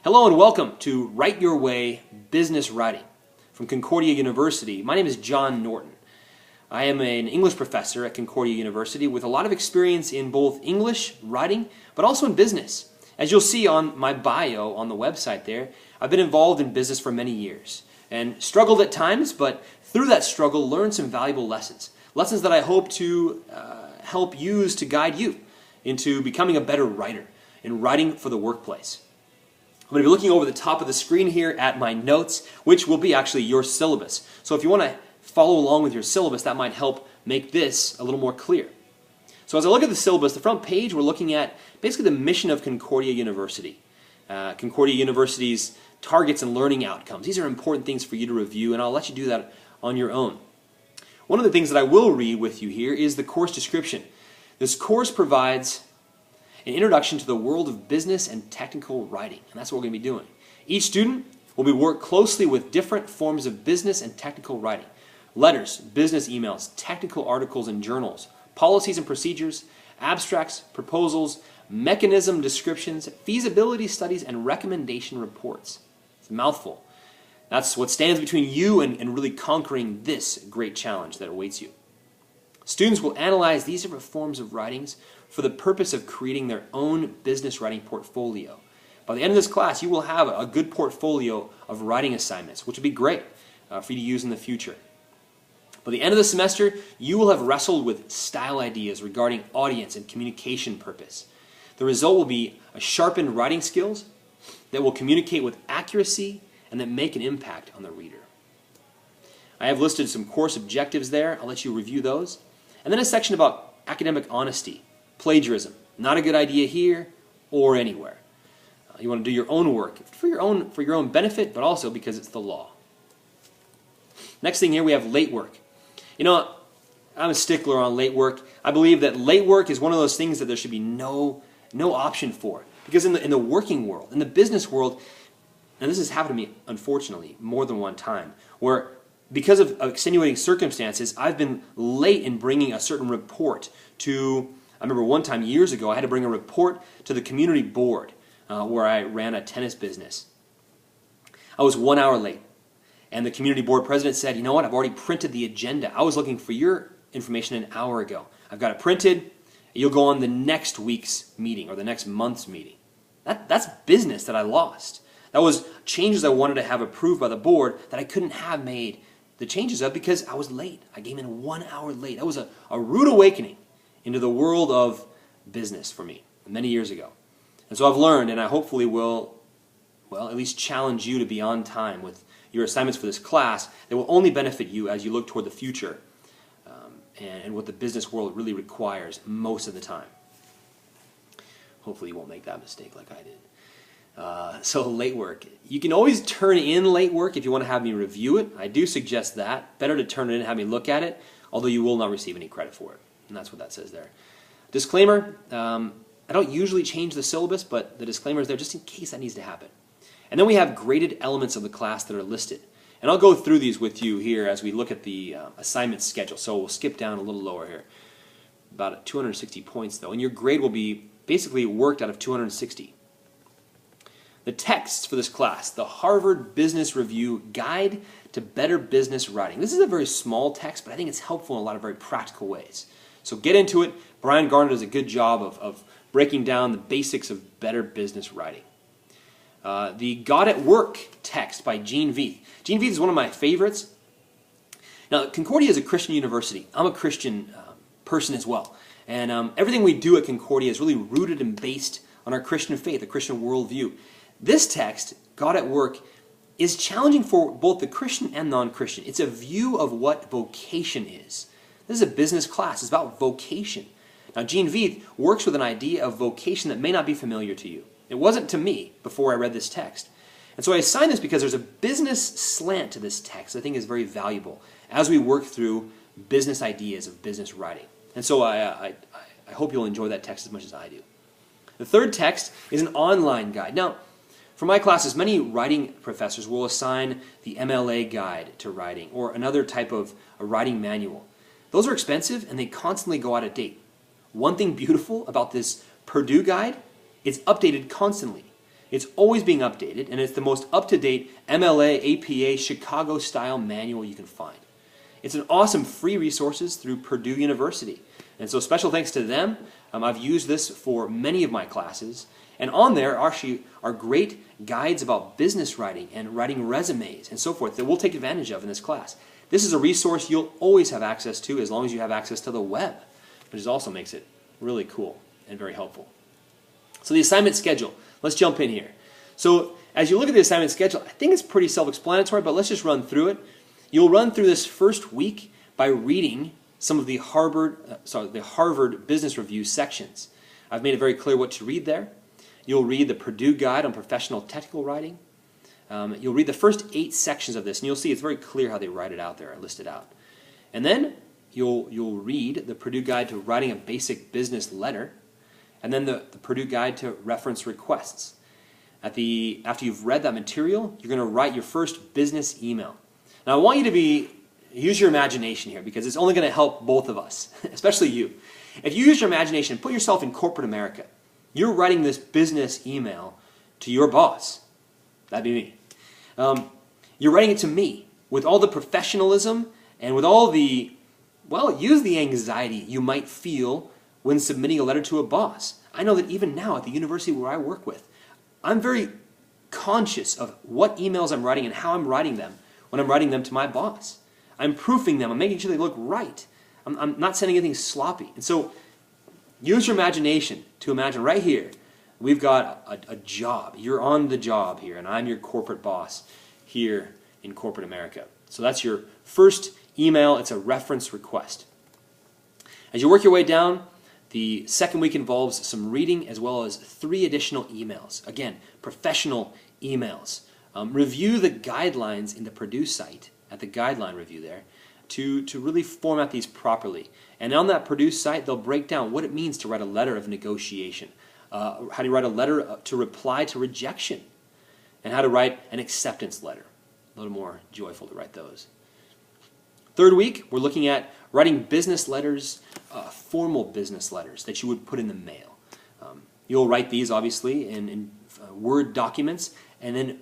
Hello and welcome to Write Your Way Business Writing from Concordia University. My name is John Norton. I am an English professor at Concordia University with a lot of experience in both English writing but also in business. As you'll see on my bio on the website there, I've been involved in business for many years and struggled at times, but through that struggle learned some valuable lessons. Lessons that I hope to help use to guide you into becoming a better writer in writing for the workplace. I'm going to be looking over the top of the screen here at my notes, which will be actually your syllabus. So if you want to follow along with your syllabus, that might help make this a little more clear. So as I look at the syllabus, the front page, we're looking at basically the mission of Concordia University. Concordia University's targets and learning outcomes. These are important things for you to review, and I'll let you do that on your own. One of the things that I will read with you here is the course description. This course provides an introduction to the world of business and technical writing, and that's what we're going to be doing. Each student will be work closely with different forms of business and technical writing. Letters, business emails, technical articles and journals, policies and procedures, abstracts, proposals, mechanism descriptions, feasibility studies, and recommendation reports. It's a mouthful. That's what stands between you and really conquering this great challenge that awaits you. Students will analyze these different forms of writings for the purpose of creating their own business writing portfolio. By the end of this class, you will have a good portfolio of writing assignments, which will be great for you to use in the future. By the end of the semester, you will have wrestled with style ideas regarding audience and communication purpose. The result will be a sharpened writing skills that will communicate with accuracy and that make an impact on the reader. I have listed some course objectives there. I'll let you review those. And then a section about academic honesty, plagiarism. Not a good idea here or anywhere. You want to do your own work for your own benefit, but also because it's the law. Next thing here, we have late work. You know, I'm a stickler on late work. I believe that late work is one of those things that there should be no option for. Because in the working world, in the business world, and this has happened to me, unfortunately, more than one time, where because of extenuating circumstances, I've been late in bringing a certain report to, I remember one time years ago, I had to bring a report to the community board where I ran a tennis business. I was 1 hour late. And the community board president said, you know what, I've already printed the agenda. I was looking for your information an hour ago. I've got it printed. You'll go on the next week's meeting or the next month's meeting. That's business that I lost. That was changes I wanted to have approved by the board that I couldn't have made the changes of because I was late. I came in 1 hour late. That was a rude awakening into the world of business for me many years ago. And so I've learned, and I hopefully will, at least challenge you to be on time with your assignments for this class that will only benefit you as you look toward the future and what the business world really requires most of the time. Hopefully you won't make that mistake like I did. So late work. You can always turn in late work if you want to have me review it. I do suggest that. Better to turn it in and have me look at it, although you will not receive any credit for it. And that's what that says there. Disclaimer, I don't usually change the syllabus, but the disclaimer is there just in case that needs to happen. And then we have graded elements of the class that are listed. And I'll go through these with you here as we look at the assignment schedule. So we'll skip down a little lower here. About 260 points though. And your grade will be basically worked out of 260. The texts for this class, the Harvard Business Review Guide to Better Business Writing. This is a very small text, but I think it's helpful in a lot of very practical ways. So get into it. Brian Garner does a good job of breaking down the basics of better business writing. The God at Work text by Gene Veith. Gene Veith is one of my favorites. Now, Concordia is a Christian university. I'm a Christian person as well. And everything we do at Concordia is really rooted and based on our Christian faith, a Christian worldview. This text, God at Work, is challenging for both the Christian and non-Christian. It's a view of what vocation is. This is a business class. It's about vocation. Now, Gene Veith works with an idea of vocation that may not be familiar to you. It wasn't to me before I read this text. And so I assign this because there's a business slant to this text I think is very valuable as we work through business ideas of business writing. And so I hope you'll enjoy that text as much as I do. The third text is an online guide. Now, for my classes, many writing professors will assign the MLA guide to writing or another type of a writing manual. Those are expensive and they constantly go out of date. One thing beautiful about this Purdue guide, it's updated constantly. It's always being updated, and it's the most up-to-date MLA, APA, Chicago-style manual you can find. It's an awesome free resources through Purdue University. And so special thanks to them. I've used this for many of my classes. And on there actually are great guides about business writing and writing resumes and so forth that we'll take advantage of in this class. This is a resource you'll always have access to as long as you have access to the web, which also makes it really cool and very helpful. So the assignment schedule. Let's jump in here. So as you look at the assignment schedule, I think it's pretty self-explanatory, but let's just run through it. You'll run through this first week by reading some of the Harvard Business Review sections. I've made it very clear what to read there. You'll read the Purdue Guide on Professional Technical Writing. You'll read the first 8 sections of this, and you'll see it's very clear how they write it out there, listed out. And then you'll read the Purdue Guide to Writing a Basic Business Letter, and then the Purdue Guide to Reference Requests. After you've read that material, you're going to write your first business email. Now I want you to use your imagination here, because it's only going to help both of us, especially you. If you use your imagination, put yourself in corporate America. You're writing this business email to your boss. That'd be me. You're writing it to me with all the professionalism and with all the, well, use the anxiety you might feel when submitting a letter to a boss. I know that even now at the university where I work with, I'm very conscious of what emails I'm writing and how I'm writing them when I'm writing them to my boss. I'm proofing them. I'm making sure they look right. I'm not sending anything sloppy. And so use your imagination to imagine right here, we've got a job. You're on the job here, and I'm your corporate boss here in corporate America. So that's your first email. It's a reference request. As you work your way down, the second week involves some reading as well as 3 additional emails. Again, professional emails. Review the guidelines in the Purdue site, at the guideline review there, to really format these properly. And on that Purdue site, they'll break down what it means to write a letter of negotiation, how to write a letter to reply to rejection, and how to write an acceptance letter. A little more joyful to write those. Third week, we're looking at writing business letters, formal business letters that you would put in the mail. You'll write these, obviously, in Word documents, and then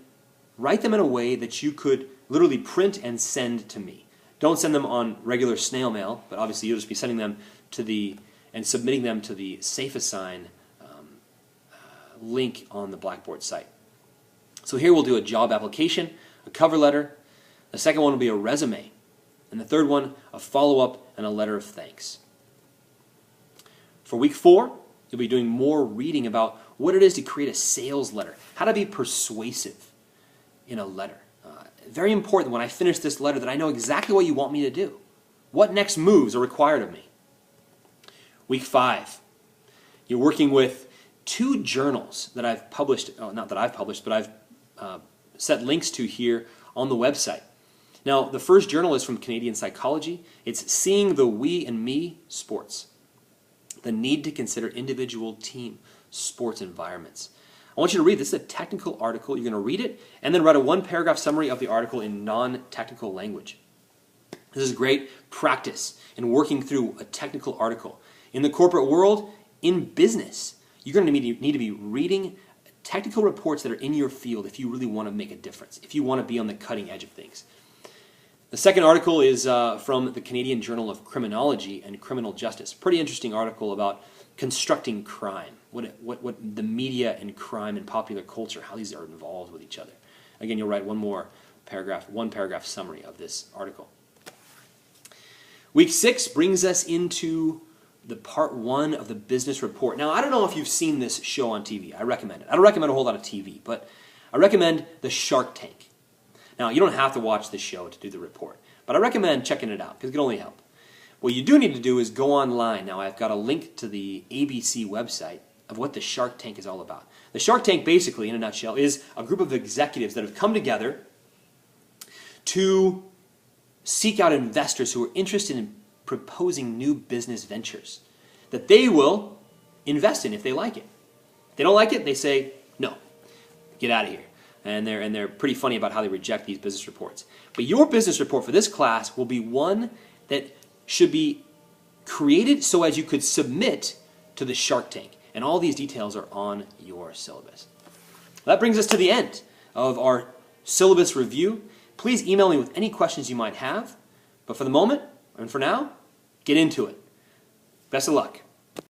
write them in a way that you could literally print and send to me. Don't send them on regular snail mail, but obviously you'll just be sending them and submitting them to the SafeAssign link on the Blackboard site. So here we'll do a job application, a cover letter. The second one will be a resume. And the third one, a follow-up and a letter of thanks. For week 4, you'll be doing more reading about what it is to create a sales letter, how to be persuasive in a letter. Very important when I finish this letter that I know exactly what you want me to do. What next moves are required of me? Week 5, you're working with 2 journals that I've published, not that I've published, but I've set links to here on the website. Now, the first journal is from Canadian Psychology. It's Seeing the We and Me Sports. The Need to Consider Individual Team Sports Environments. I want you to read this. This is a technical article. You're going to read it and then write a 1-paragraph summary of the article in non-technical language. This is great practice in working through a technical article. In the corporate world, in business, you're going to need to be reading technical reports that are in your field if you really want to make a difference, if you want to be on the cutting edge of things. The second article is from the Canadian Journal of Criminology and Criminal Justice. Pretty interesting article about constructing crime, what the media and crime and popular culture, how these are involved with each other. Again, you'll write 1-paragraph summary of this article. Week 6 brings us into the part 1 of the business report. Now, I don't know if you've seen this show on TV. I recommend it. I don't recommend a whole lot of TV, but I recommend the Shark Tank. Now, you don't have to watch the show to do the report, but I recommend checking it out because it can only help. What you do need to do is go online. Now, I've got a link to the ABC website of what the Shark Tank is all about. The Shark Tank, basically, in a nutshell, is a group of executives that have come together to seek out investors who are interested in proposing new business ventures that they will invest in if they like it. If they don't like it, they say, no, get out of here. And they're pretty funny about how they reject these business reports. But your business report for this class will be one that should be created so as you could submit to the Shark Tank. And all these details are on your syllabus. That brings us to the end of our syllabus review. Please email me with any questions you might have. But for the moment, and for now, get into it. Best of luck.